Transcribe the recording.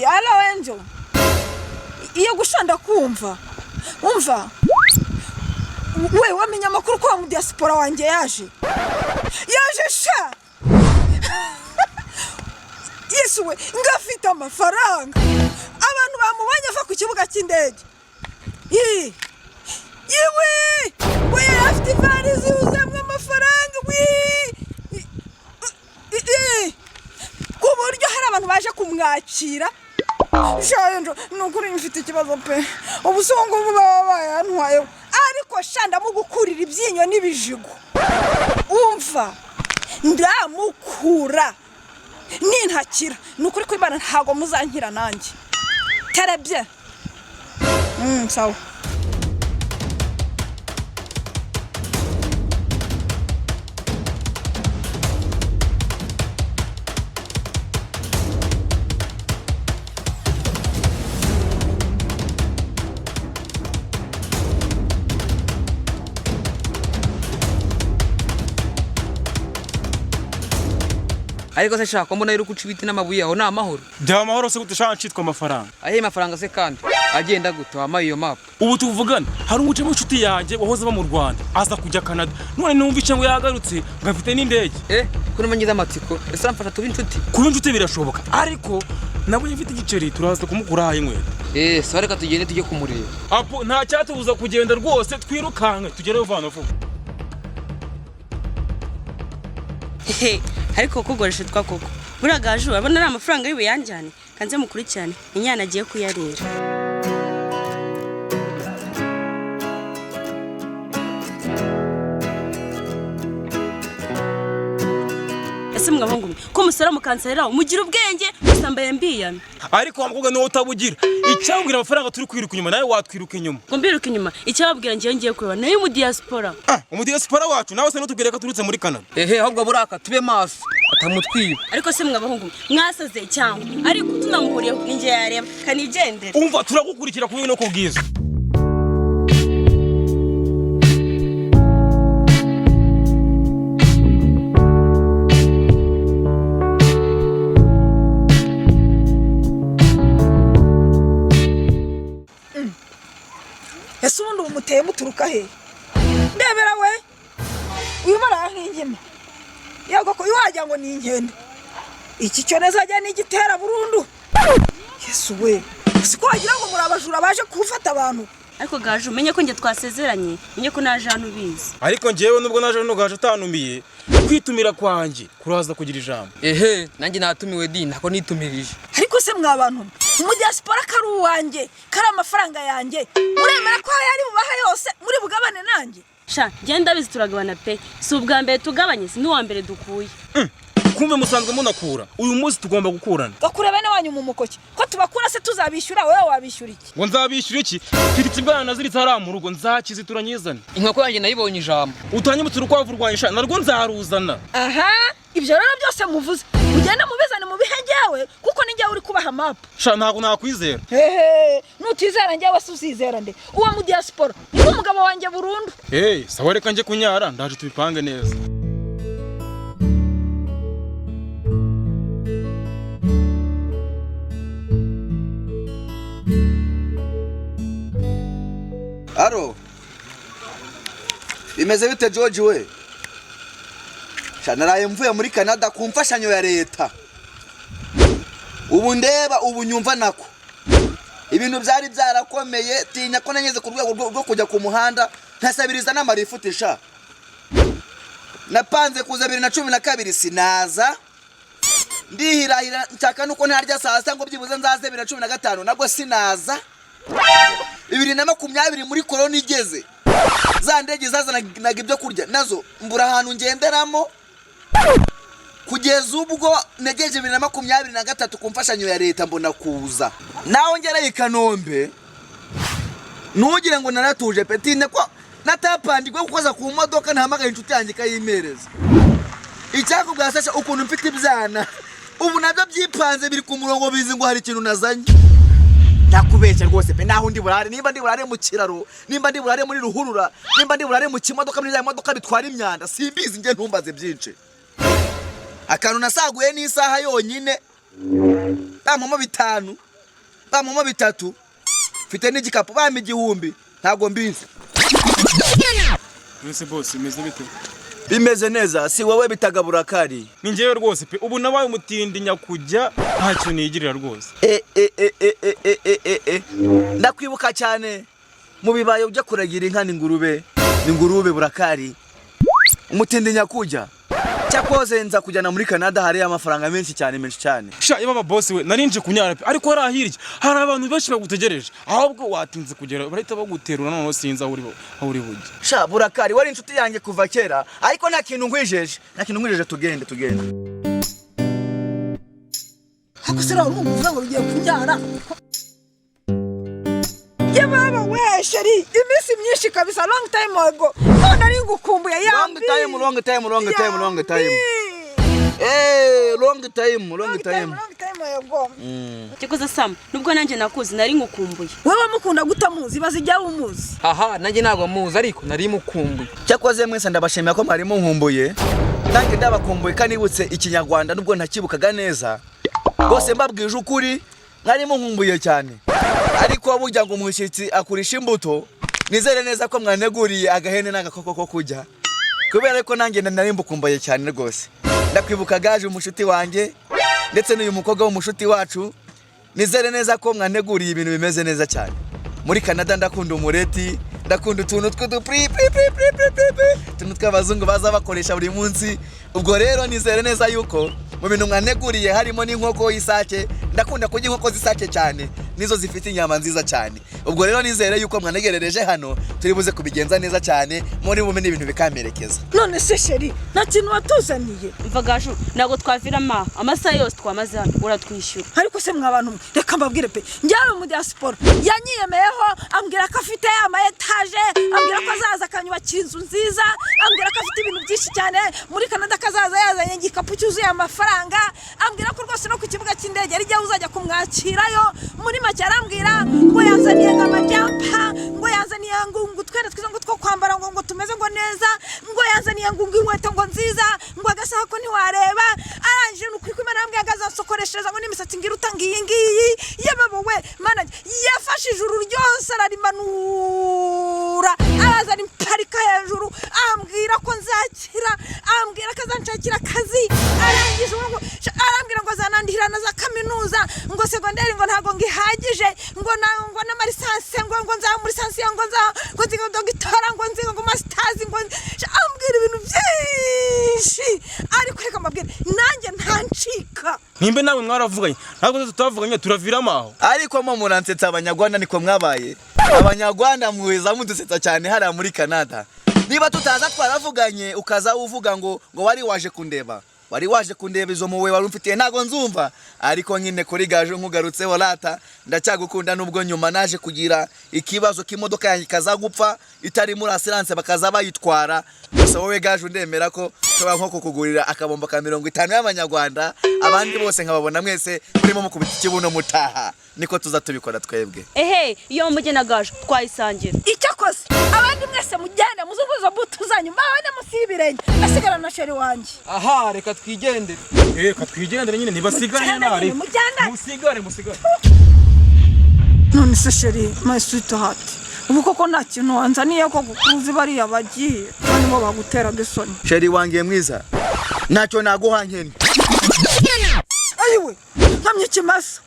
Alo Angel. Iyo gushanda kumva. Umva. We wamenya makuru kwa mu diaspora wanjye yaje. Yaje sha. Yesu we ngafite amafaranga. Abantu bamubanye ava ku kibuga cy'indege. Yewe! We afite varizi uzamwe amafaranga we. Ku buryo hari abantu baje kumwakira. Shayo nukuri mfite ikibazo pe. Ubusongo bubabaye antwaye. Ariko shanda mu gukurira ibyinyo n'ibijigo. Umva. Ndamukura. Nintakira. Nukuri ko Imana ntago muzankira nanjye. Terebye. Sawa. Ariko se shaka mbona yiri kuca ibiti n'amabuye aho na amahoro. Bya amahoro se gutashaka citwa amafaranga. Ahe mafaranga se kandi agenda gute wamaye iyo map. Ubu tuvugana hari umuce mu nshuti yanjye wahoze ba mu Rwanda aza kujya Canada. None numva icyo ngo yagarutse ngafite n'indege. Kuno manyiza amatsiko. Ese amfasha tuba inshuti. Kuba inshuti birashoboka. Ariko nabo yifite igiceri turaza kumukura haye nkwe. So reka tugende tujye kumureba. Apo nta cyatubuza kugenda rwose twirukanka tugere vana vuba. Ariko kugoresha twakoko buragaju abona ari amafaranga yiwe yanjyane kanze mukurikirane inyana agiye kuyarera. Ese mwabongo ko musara mukanserera umugira ubwenge usambaye mbiyana. Ariko wamvuga no utabugira icyabwira amafaranga turi kwiruka inyuma nawe watwiruka inyuma. Ngo mbiruka inyuma icyababwira ngiye kureba nayo mu diaspora. Mu diaspora wacu nawe se nutubwire ko turutse muri Canada. Ahubwo buraka tube maso atamutwiba. Ariko se mwabahungu mwasaze cyangwa ariko tunamuhuriyeho ninjye yareba kanigendera. Umva turagukurikira kubi no kubwiza. Ese ubundi umuteye muturuka he? Ndebera we. Uyu mara nk'ingema. Yago ko iwajya ngo ni inkende. Iki cyo nezajya n'igitera burundu. Yesu we. Siko wagira ngo muri abajura baje kufata abantu. Ariko gaje umenye ko nge twasezeranye menye ko naje hano bizi. Ariko ngewe nubwo naje hano gaje atanumiye kwitumira kwanjye kuraza kugira ijambo. Nanjye natumiwe di ntako nitumirije. Ariko se mwabantu mu diaspora karu wanjye kara amafaranga yanjye uremera ko yari bubaha yose muri bugabane nanjye. Sha genda bizi turagabana pe si ubwa mbere tugabanye si n'uwa mbere dukuye. Kumbe musanzwe munakura uyu munsi tugomba gukurana. Gakura bene wanyu mu mukoki ko tubakura se tuzabishyura wewe wabishyura iki? Ngo nzabishyura iki? Kiriti bwana naziritse hari mu rugo nzakizitura nyizana. Inkoko yanjye nayibonye ijambo. Utanyimutse urukwavu rwanyisha narwo nzaruzana. Aha ibyo rero byose muvuze ugenda mubizane mu bihengewe kuko ninjye uri kubaha map. Sha ntago nakwizera. Nutizera njyewe usuzizera nde uwa mu diaspora ni umugabo wanjye burundu. Sawa reka nje kunyara ndaje tubipange neza. Aro. Bimeze bite George we? Naraye mvuye muri Canada ku mfashanyo ya leta. Ubu ndeba ubu nyumva nako. Ibintu byari byarakomeye tinya ko nanyeze ku rwego rwo kujya ku muhanda ntasabiriza n'amarifutisha. Napanze kuza 2012 sinaza. Ndihirahira nshaka nuko ntarya saa ngo byibuze nzaze 2015 nabwo sinaza. 2020 muri corona igeze. Za ndege zazanaga ibyo kurya nazo mbura ahantu ngenderamo. Kugeza ubwo negeje 2023 ku mfashanyo ya leta mbona kuza. Naho ngera Kanombe. Nugire ngo naratuje petine ko natapandigwe kukoza ku modoka ntamagaye inshuti yanjye kayimereza. Icyako bwasasha ukuntu mfite ibyana. Ubu nabyo byipanze biri ku murongo bizi ngo hari ikintu nazanye. Nakubeshya rwose pe naho ndi burare nimba ndi burare mu kiraro nimba ndi burare muri ruhurura nimba ndi burare mu kimodoka muri ya modoka bitwara imyanda simbizi nge ntumbaze byinshi. Akantu nasaguye n'isaha yonyine. Bamama 5 bamamo 3 mfite n'igikapu bampa 1000 ntago mbizi. Mwese boss imeze bite? Bimeze neza, si wowe bitaga Burakari. Ni njyewe rwose pe, ubu nabaye umutindi nyakujya ntacyo nigirira rwose. Ndakwibuka cyane mu bibaye ujya kuragira inka n'ingurube. Ingurube Burakari. Umutindi nyakujya. Cyakoze nza kujyana muri Canada hari amafaranga menshi cyane. Sha yaba boss we narinje kunyara pe, ariko harahirye. Hari abantu benshi bagutegereje. Ahubwo watinze kugera barahita baguterura none sinza aho uri bujye. Sha Burakari wari inshuti yanjye kuva kera, ariko nta kintu ngwijeje. Tugende. Hakusira urumva ngo ugiye kunyara. Yababa we sheri, imisi myinshi kabisa long time ago. None ari ngukumbuye yambi. Long time. Long time ago. Cyakoze Sam, nubwo nanjye nakuzi nari ngukumbuye. Wewe mukunda gutamuzi bazijya umuzi. Aha nanjye ntabwo muzi ariko nari mukumbuye. Cyakoze mwese ndabashimira ko mwari munkumbuye. Nanjye ndabakumbuye kanibutse ikinyarwanda nubwo ntakibukaga neza. Bose mbabwije ukuri mwari munkumbuye cyane. Ariko burya ngo umushyitsi akurisha imbuto, nizere neza ko mwaneguriye agahene n'agakoko ko kujya. Kubera ko nanjye nari mbukumbuye cyane rwose. Ndakwibuka gaje umushuti wanjye ndetse n'uyu mukobwa w'umushuti wacu. Nizere neza ko mwaneguriye ibintu bimeze neza cyane. Muri Canada ndakunda umureti, ndakunda utuntu tuntu tw'abazungu baza bakoresha buri munsi. Ubwo rero nizere neza yuko mu bintu mwaneguriye harimo n'inkoko y'isake. Ndakunda kurya inkoko z'isake cyane, nizo zifite inyama nziza cyane. Ubwo rero nizere yuko mwanegerereje hano turi buze kubigenza neza cyane, muri bumenye ibintu bikamerekeza. None se sheri, nta kintu watuzaniye? Mva gashu, nago twavira amasaha yose twamaze hano uratwishyura. Ariko se mwabantu reka mbabwire pe, njyawe mu diaspora yanyiyemeyeho ambwira ko afite ama etage, ambwira ko azaza akanyubakira inzu nziza, ambwira ko afite ibintu byinshi cyane muri Canada, kazaza yazanye igikapu cyuzuye amafaranga, ambwira ko rwose no ku kibuga cy'indege ari jya uzajya kumwakirayo. Muri make arambwira ngo yazaniye nk'amajampa, ngo yazaniye ngo twere twiza ngo two kwambara ngo tumeze ngo neza, ngo yazaniye ngo inkweto ngo nziza, ngo agasaha ko ntiwareba. Arangije n'ukuri ko Imana yambwiye agazasokoreshereza ngo n'imisatsi ngira utangiye ngiyi. Yebabo we mana yafashe ijuru ryose ararimanura, arazana imparika hejuru, ambwira ko nzakira, ambwira ko azanshakira akazi. Arangije ngo arambwira ngo azanandihira na za kaminuza, ngo segonderi ngo ntago ngihagije, ngo n'amarisanse ngo nza muri sanse ngo nziga dogitora ngo nziga ngo masters ngo ambwira ibintu byinshi. Ariko reka mbabwire nanjye ntancika. Nimbe nawe mwaravuganye, ntabwo tutavuganye turaviramo aho. Ariko mo muransetsa Abanyarwanda niko mwabaye. Abanyarwanda muweza mudusetsa cyane hariya muri Canada. Niba tutaza twaravuganye ukaza uvuga ngo wari waje kundeba. Wari waje kundeba izo muwe wari umfitiye ntago nzumva. Ariko nyine kuri gaje nkugarutseho rata, ndacyagukunda nubwo nyuma naje kugira ikibazo k'imodoka yanjye kazagupfa itari muri assurance bakaza bayitwara. Gusa wowe gaje ndemera ko nshobora nko kukugurira akabombo ka 50 y'Abanyarwanda, abandi bose nkababona mwese kurimo mukubita ikibuno mutaha. Niko tuza tubikora twebwe. Ehe, iyo mugena gaje twayisangira. Icyakoze abandi mwese mujyane muzunguzo butu zanyu mbawe musibirenge, asigara na sheri wanjye. Aha reka twigendere. Reka twigendere nyine nibasigane nari. Musigare. None se sheri, my sweetheart, ubu koko nta kintu wanzaniye ko kukuzi bariya bagiye kandi bo baguteraga isoni. Sheri wangiye mwiza, ntacyo naguhankene. Ayiwe, nkamye kimasa.